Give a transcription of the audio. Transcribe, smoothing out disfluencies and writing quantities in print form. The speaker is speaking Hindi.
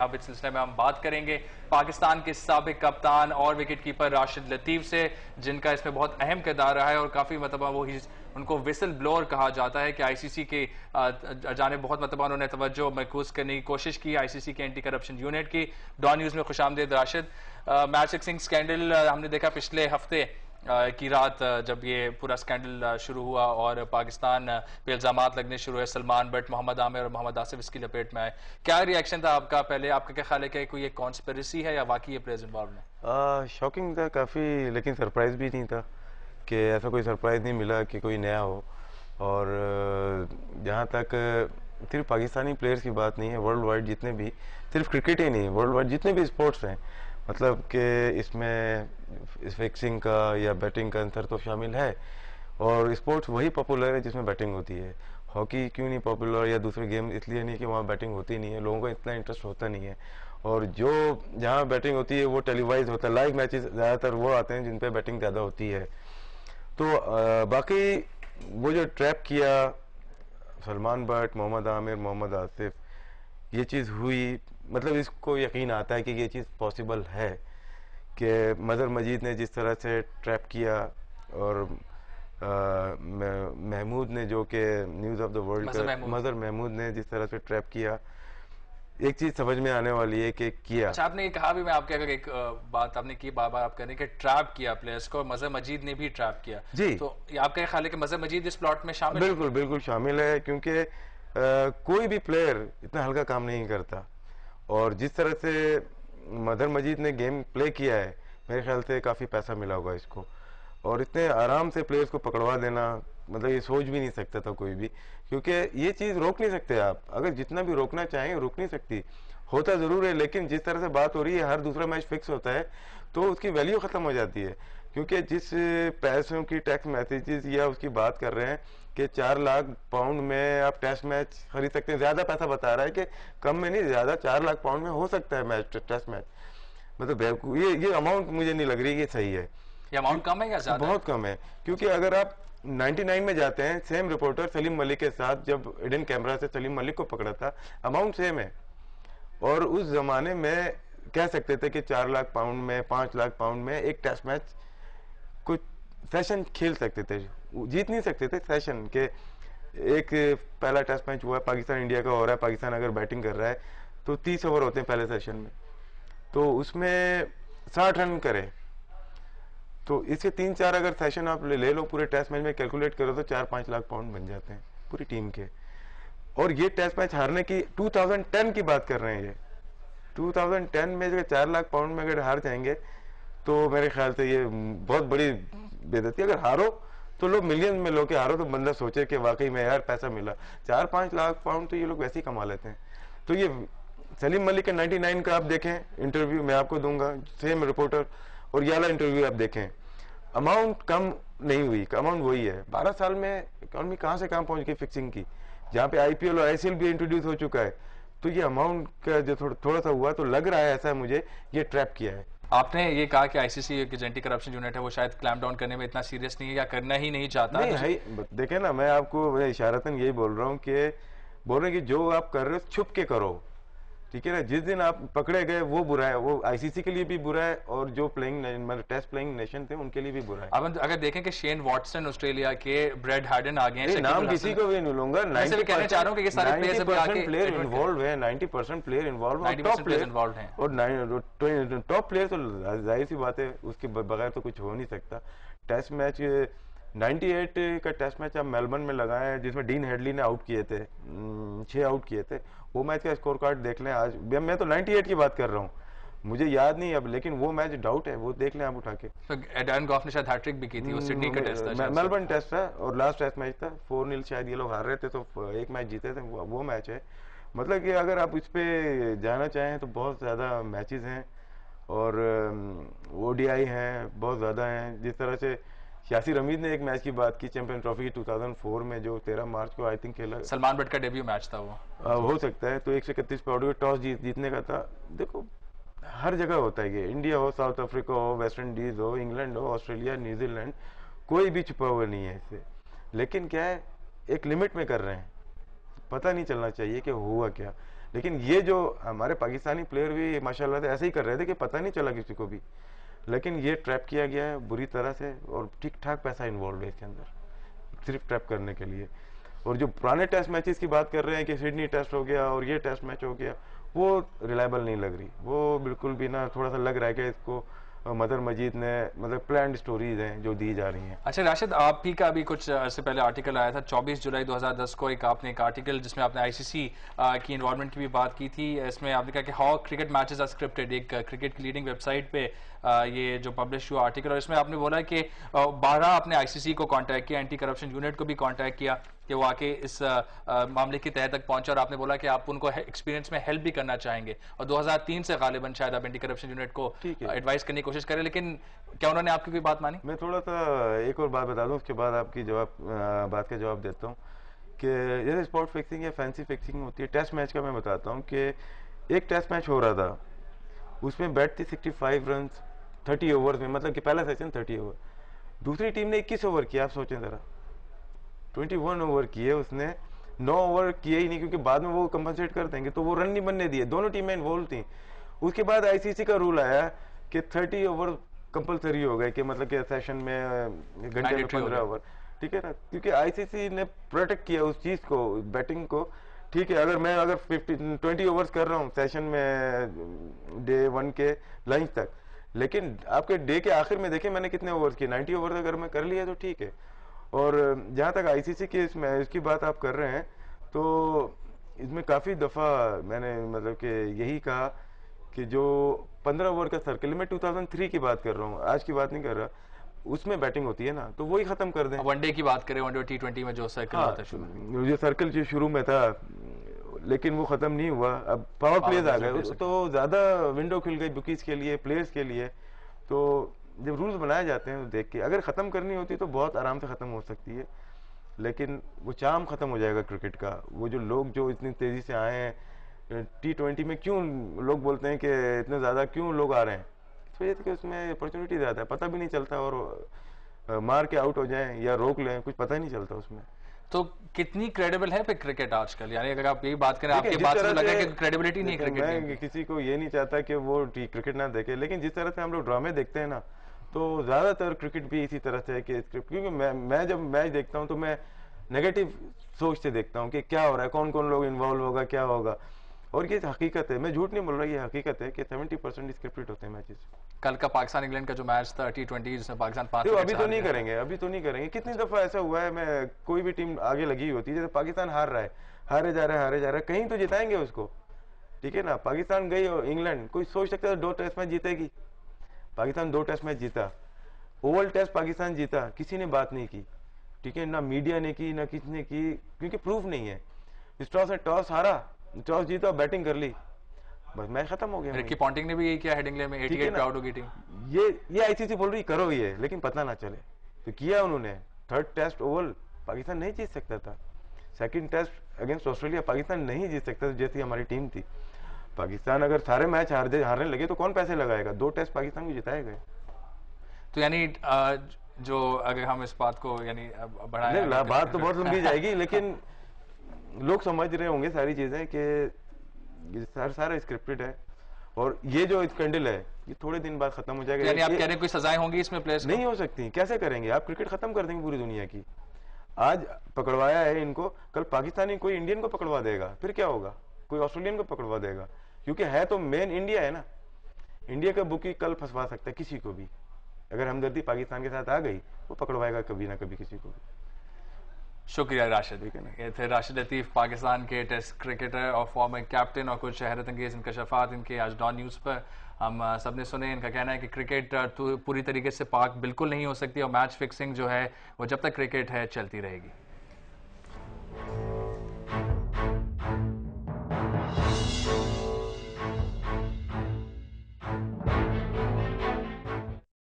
अब इस सिलसिले में हम बात करेंगे पाकिस्तान के साबिक कप्तान और विकेट कीपर राशिद लतीफ से, जिनका इसमें बहुत अहम किरदार रहा है और काफी मतलब वो उनको विसल ब्लोअर कहा जाता है कि आईसीसी के जानिब बहुत मतलब उन्होंने तवज्जो महसूस करने की कोशिश की आईसीसी के एंटी करप्शन यूनिट की। डॉन न्यूज में खुशामदीद राशिद। मैच फिक्सिंग स्कैंडल हमने देखा पिछले हफ्ते की रात जब ये पूरा स्कैंडल शुरू हुआ और पाकिस्तान पे इल्जामात लगने शुरू हुए, सलमान बट, मोहम्मद आमिर और मोहम्मद आसिफ इसकी लपेट में आए। क्या रिएक्शन था आपका? पहले आपका क्या ख्याल है कि कोई ये कॉन्स्पिरेसी है या वाकई ये प्लेयर्स इन्वॉल्व हैं? शॉकिंग था काफ़ी, लेकिन सरप्राइज भी नहीं था कि ऐसा कोई सरप्राइज नहीं मिला कि कोई नया हो। और जहाँ तक सिर्फ पाकिस्तानी प्लेयर्स की बात नहीं है, वर्ल्ड वाइड जितने भी, सिर्फ क्रिकेट ही नहीं, वर्ल्ड वाइड जितने भी स्पोर्ट्स हैं, मतलब कि इसमें फिक्सिंग का या बैटिंग का अंतर तो शामिल है। और स्पोर्ट्स वही पॉपुलर है जिसमें बैटिंग होती है। हॉकी क्यों नहीं पॉपुलर या दूसरे गेम इसलिए नहीं कि वहाँ बैटिंग होती नहीं है, लोगों का इतना इंटरेस्ट होता नहीं है। और जो जहाँ बैटिंग होती है वो टेलीवाइज होता है, लाइव मैचेस ज़्यादातर वो आते हैं जिन पे बैटिंग ज़्यादा होती है। तो बाकी वो जो ट्रैप किया सलमान बट, मोहम्मद आमिर, मोहम्मद आसिफ, ये चीज़ हुई, मतलब इसको यकीन आता है कि ये चीज़ पॉसिबल है कि मज़हर मजीद ने जिस तरह से ट्रैप किया और महमूद ने, जो कि न्यूज़ ऑफ द वर्ल्ड का मज़हर महमूद ने जिस तरह से ट्रैप किया, एक चीज समझ में आने वाली है कि किया। अच्छा, आपने ये कहा भी, मैं आपके अगर एक बात आपने की बार बार आप कह रहे हैं कि ट्रैप किया प्लेयर्स को, मज़हर मजीद ने भी ट्रैप किया जी, तो आपका ख्याल है कि मज़हर मजीद इस प्लॉट में शामिल? बिल्कुल बिल्कुल शामिल है, क्योंकि कोई भी प्लेयर इतना हल्का काम नहीं करता। और जिस तरह से मज़हर मजीद ने गेम प्ले किया है, मेरे ख्याल से काफ़ी पैसा मिला होगा इसको। और इतने आराम से प्लेयर्स को पकड़वा देना, मतलब ये सोच भी नहीं सकता था कोई भी, क्योंकि ये चीज़ रोक नहीं सकते आप, अगर जितना भी रोकना चाहें रोक नहीं सकती। होता ज़रूर है, लेकिन जिस तरह से बात हो रही है, हर दूसरा मैच फिक्स होता है तो उसकी वैल्यू ख़त्म हो जाती है। क्योंकि जिस पैसों की टैक्स मैसेजेस या उसकी बात कर रहे हैं कि 4 लाख पाउंड में आप टेस्ट मैच खरीद सकते हैं, ज़्यादा पैसा बता रहा है कि कम में नहीं, ज़्यादा 4 लाख पाउंड में हो सकता है मैच, टेस्ट मैच। मतलब ये अमाउंट मुझे नहीं लग रही कि सही है। ये अमाउंट कम है या ज़्यादा? बहुत कम है, क्योंकि अगर आप 99 में जाते हैं, सेम रिपोर्टर सलीम मलिक के साथ जब हिडन कैमरा से सलीम मलिक को पकड़ा था, अमाउंट सेम है। और उस जमाने में कह सकते थे कि 4 लाख पाउंड में, 5 लाख पाउंड में एक टेस्ट मैच कुछ सेशन खेल सकते थे, जीत नहीं सकते थे सेशन के। एक पहला टेस्ट मैच हुआ है, पाकिस्तान इंडिया का हो रहा है, पाकिस्तान अगर बैटिंग कर रहा है तो 30 ओवर होते हैं पहले सेशन में, तो उसमें 60 रन करे, तो इसके 3-4 अगर सेशन आप ले लो पूरे टेस्ट मैच में, कैलकुलेट करो तो 4-5 लाख पाउंड बन जाते हैं पूरी टीम के। और ये टेस्ट मैच हारने की 2010 की बात कर रहे हैं, ये 2010 में अगर 4 लाख पाउंड में अगर हार जाएंगे तो मेरे ख्याल से ये बहुत बड़ी बेइज्जती। अगर हारो तो लोग मिलियन में लो के हारो तो बंदा सोचे कि वाकई में यार पैसा मिला। 4-5 लाख पाउंड तो ये लोग वैसे ही कमा लेते हैं। तो ये सलीम मलिक के 99 का आप देखें इंटरव्यू, मैं आपको दूंगा, सेम रिपोर्टर, और ये वाला इंटरव्यू आप देखें, अमाउंट कम नहीं हुई, अमाउंट वही है। 12 साल में इकोनॉमी कहाँ से कहाँ पहुंच गई फिक्सिंग की, जहाँ पे आईपीएल और आईसीएल भी इंट्रोड्यूस हो चुका है। तो ये अमाउंट का जो थोड़ा सा हुआ, तो लग रहा है ऐसा मुझे, ये ट्रैप किया है। आपने ये कहा कि आईसीसी की एंटी करप्शन यूनिट है वो शायद क्लैम्प डाउन करने में इतना सीरियस नहीं है या करना ही नहीं चाहता। नहीं है, देखे ना, मैं आपको इशारतन यही बोल रहा हूँ कि बोल रहे हैं कि जो आप कर रहे हो छुप के करो, ठीक है ना। जिस दिन आप पकड़े गए वो बुरा है, वो आईसीसी के लिए भी बुरा है और जो प्लेइंग मतलब टेस्ट प्लेइंग नेशन थे उनके लिए भी बुरा है। अब अगर देखें कि शेन वॉटसन ऑस्ट्रेलिया के, ब्रेड हार्डन आ गए हैं, नाम किसी को भी नहीं लूंगा, 90% प्लेयर इन्वॉल्व है, 90% प्लेयर इन्वॉल्व है, और टॉप प्लेयर तो जाहिर सी बात है उसके बगैर तो कुछ हो नहीं सकता। टेस्ट मैच 98 का टेस्ट मैच आप मेलबर्न में लगाए हैं, जिसमें डीन हेडली ने आउट किए थे, 6 आउट किए थे। वो मैच का स्कोर कार्ड देख लें आज, मैं तो 98 की बात कर रहा हूँ, मुझे याद नहीं अब, लेकिन वो मैच डाउट है, वो देख लें आप उठा के। तो एडन गॉफ ने शायद हैट्रिक भी की थी, वो सिडनी का टेस्ट था, मेलबर्न टेस्ट था और लास्ट टेस्ट मैच था, 4-0 शायद ये लोग हार रहे थे तो एक मैच जीते थे, वो मैच है। मतलब कि अगर आप इस पे जाना चाहें तो बहुत ज़्यादा मैचेस हैं और ओडीआई हैं, बहुत ज़्यादा हैं। जिस तरह से यासिर हमीद ने एक मैच की बात की चैंपियन ट्रॉफी की 2004 में, जो 13 मार्च को आई थिंक खेला, सलमान बट का डेब्यू मैच था वो, हो सकता है। तो 131 पे आउट हुए, टॉस जीतने का था। देखो हर जगह होता है, ये इंडिया हो, साउथ अफ्रीका हो, वेस्ट इंडीज हो, इंग्लैंड हो, ऑस्ट्रेलिया, न्यूजीलैंड, कोई भी छुपा हुआ नहीं है इससे। लेकिन क्या है, एक लिमिट में कर रहे हैं, पता नहीं चलना चाहिए कि हुआ क्या। लेकिन ये जो हमारे पाकिस्तानी प्लेयर भी माशाल्लाह से ऐसे ही कर रहे थे कि पता नहीं चला किसी को भी, लेकिन ये ट्रैप किया गया है बुरी तरह से और ठीक ठाक पैसा इन्वॉल्व है इसके अंदर सिर्फ ट्रैप करने के लिए। और जो पुराने टेस्ट मैचेस की बात कर रहे हैं कि सिडनी टेस्ट हो गया और ये टेस्ट मैच हो गया, वो रिलायबल नहीं लग रही, वो बिल्कुल भी ना, थोड़ा सा लग रहा है कि इसको मदर मजीद ने मतलब प्लान्ड स्टोरीज हैं जो दी जा रही हैं। अच्छा राशिद, आप ही का भी कुछ से पहले आर्टिकल आया था 24 जुलाई 2010 को, आपने एक आर्टिकल जिसमें आपने आईसीसी की इन्वॉल्वमेंट की भी बात की थी। इसमें आपने कहा कि how cricket matches are scripted, एक क्रिकेट की लीडिंग वेबसाइट पे ये जो पब्लिश हुआ आर्टिकल, और इसमें आपने बोला कि 12 आपने आईसीसी को कांटेक्ट किया, एंटी करप्शन यूनिट को भी कांटेक्ट किया कि वो आके इस मामले की तह तक पहुंचा, और आपने बोला कि आप उनको एक्सपीरियंस में हेल्प भी करना चाहेंगे, और 2003 से गालिबन शायद आप एंटी करप्शन यूनिट को एडवाइस करने की कोशिश करें, लेकिन क्या उन्होंने आपकी कोई बात मानी? मैं थोड़ा सा एक और बात बता दूं, उसके बाद आपकी बात का जवाब देता हूं कि जैसे स्पॉट फिक्सिंग या फैंसी फिक्सिंग होती है। टेस्ट मैच का मैं बताता हूं कि एक टेस्ट मैच हो रहा था, उसमें बैट थी 65 रन 30 ओवर में, मतलब कि पहला सेशन 30 ओवर, दूसरी टीम ने 21 ओवर किया। आप सोचें जरा, 21 ओवर किए उसने, 9 ओवर किए ही नहीं, क्योंकि बाद में वो कंपनसेट कर देंगे, तो वो रन नहीं बनने दिए, दोनों टीमें इन्वॉल्व थी। उसके बाद आईसीसी का रूल आया कि 30 ओवर कंपलसरी हो गए, कि मतलब कि सेशन में घंटे में 15 ओवर, ठीक है ना, क्योंकि आईसीसी ने प्रोटेक्ट किया उस चीज को, बैटिंग को। ठीक है, अगर 20 ओवर्स कर रहा हूँ सेशन में डे 1 के लंच तक, लेकिन आपके डे के आखिर में देखें मैंने कितने ओवर्स किए, 90 ओवर अगर मैं कर लिया तो ठीक है। और जहाँ तक आईसीसी के इसकी बात आप कर रहे हैं, तो इसमें काफ़ी दफ़ा मैंने मतलब कि यही कहा कि जो 15 ओवर का सर्कल, मैं 2003 की बात कर रहा हूँ, आज की बात नहीं कर रहा, उसमें बैटिंग होती है ना, तो वही खत्म कर दें। वनडे की बात करें, वनडे T20 में जो सर्कल होता है, जो सर्कल जो शुरू में था, लेकिन वो खत्म नहीं हुआ। अब पावर प्लेज आ गए, तो ज्यादा विंडो खुल गई बुकीज के लिए, प्लेयर्स के लिए। तो जब रूल्स बनाए जाते हैं तो देख के अगर खत्म करनी होती तो बहुत आराम से खत्म हो सकती है, लेकिन वो चार्म खत्म हो जाएगा क्रिकेट का। वो जो लोग जो इतनी तेजी से आए हैं T20 में, क्यों लोग बोलते हैं कि इतने ज्यादा क्यों लोग आ रहे हैं, इस वजह से कि उसमें अपॉर्चुनिटी ज्यादा है, पता भी नहीं चलता, और मार के आउट हो जाएं या रोक लें, कुछ पता ही नहीं चलता उसमें। तो कितनी क्रेडिबल है क्रिकेट आजकल? यानी अगर आप यही बात करें, आपकी बात से लगा कि क्रेडिबिलिटी नहीं है क्रिकेट। मैं किसी को ये नहीं चाहता कि वो क्रिकेट ना देखे, लेकिन जिस तरह से हम लोग ड्रामे देखते हैं ना, तो ज्यादातर क्रिकेट भी इसी तरह से है कि क्योंकि मैं जब मैच देखता हूँ तो मैं नेगेटिव सोच से देखता हूँ कि क्या हो रहा है, कौन कौन लोग इन्वॉल्व होगा, क्या होगा। और ये हकीकत है, मैं झूठ नहीं बोल रहा, ये हकीकत है कि 70% स्क्रिप्टेड होते हैं मैचेस। कल का पाकिस्तान इंग्लैंड का जो मैच था T20 जिसमें पाकिस्तान 5 अभी तो नहीं करेंगे, अभी तो नहीं करेंगे। कितनी दफा ऐसा हुआ है, मैं कोई भी टीम आगे लगी होती है, जैसे पाकिस्तान हार रहा है, हारे जा रहा है, कहीं तो जिताएंगे उसको, ठीक है ना। पाकिस्तान गई और इंग्लैंड, कोई सोच सकता है 2 टेस्ट मैच जीतेगी, पाकिस्तान 2 टेस्ट मैच जीता, ओवल टेस्ट पाकिस्तान जीता, किसी ने बात नहीं की, ठीक है ना, मीडिया ने की ना किसी ने की, क्योंकि प्रूफ नहीं है। टॉस हारा, टॉस जीता, बैटिंग कर ली, बस मैच खत्म हो गया। रिकी पॉन्टिंग ने भी यही किया हेडिंग्ले में, 88 पे आउट हो गई टीम। ये आईसीसी बोल रही करो ये, लेकिन पता ना चले, तो किया उन्होंने। 3rd टेस्ट ओवल पाकिस्तान नहीं जीत सकता था, 2nd test against Australia Pakistan नहीं जीत सकता था, जैसी हमारी टीम थी। पाकिस्तान अगर सारे मैच हारने लगे तो कौन पैसे लगाएगा, 2 टेस्ट पाकिस्तान को जिताए गए। तो यानी जो अगर हम इस बात को यानी बढ़ाएं, बात तो बहुत लंबी जाएगी, लेकिन लोग समझ रहे होंगे सारी चीजें कि सारा स्क्रिप्टेड है, और ये जो स्कैंडल है ये थोड़े दिन बाद खत्म हो जाएगा। यानी आप कह रहे हैं कोई सजाएं होंगी इसमें प्लेयर्स नहीं हो सकती, कैसे करेंगे आप, क्रिकेट खत्म कर देंगे पूरी दुनिया की। आज पकड़वाया है इनको, कल पाकिस्तानी कोई इंडियन को पकड़वा देगा, फिर क्या होगा, कोई ऑस्ट्रेलियन को पकड़वा देगा, क्योंकि है तो मेन इंडिया है ना। इंडिया का बुकी कल फंसवा सकता है किसी को भी, अगर हमदर्दी पाकिस्तान के साथ आ गई वो पकड़वाएगा कभी ना कभी किसी को भी। शुक्रिया राशिद। ये थे राशिद लतीफ, पाकिस्तान के टेस्ट क्रिकेटर और फॉर्मर कैप्टन, और कुछ हैरत अंगेज इंकशाफात इनके आज डॉन न्यूज़ पर हम सब ने सुने। इनका कहना है कि क्रिकेट पूरी तरीके से पाक बिल्कुल नहीं हो सकती, और मैच फिक्सिंग जो है वो जब तक क्रिकेट है चलती रहेगी।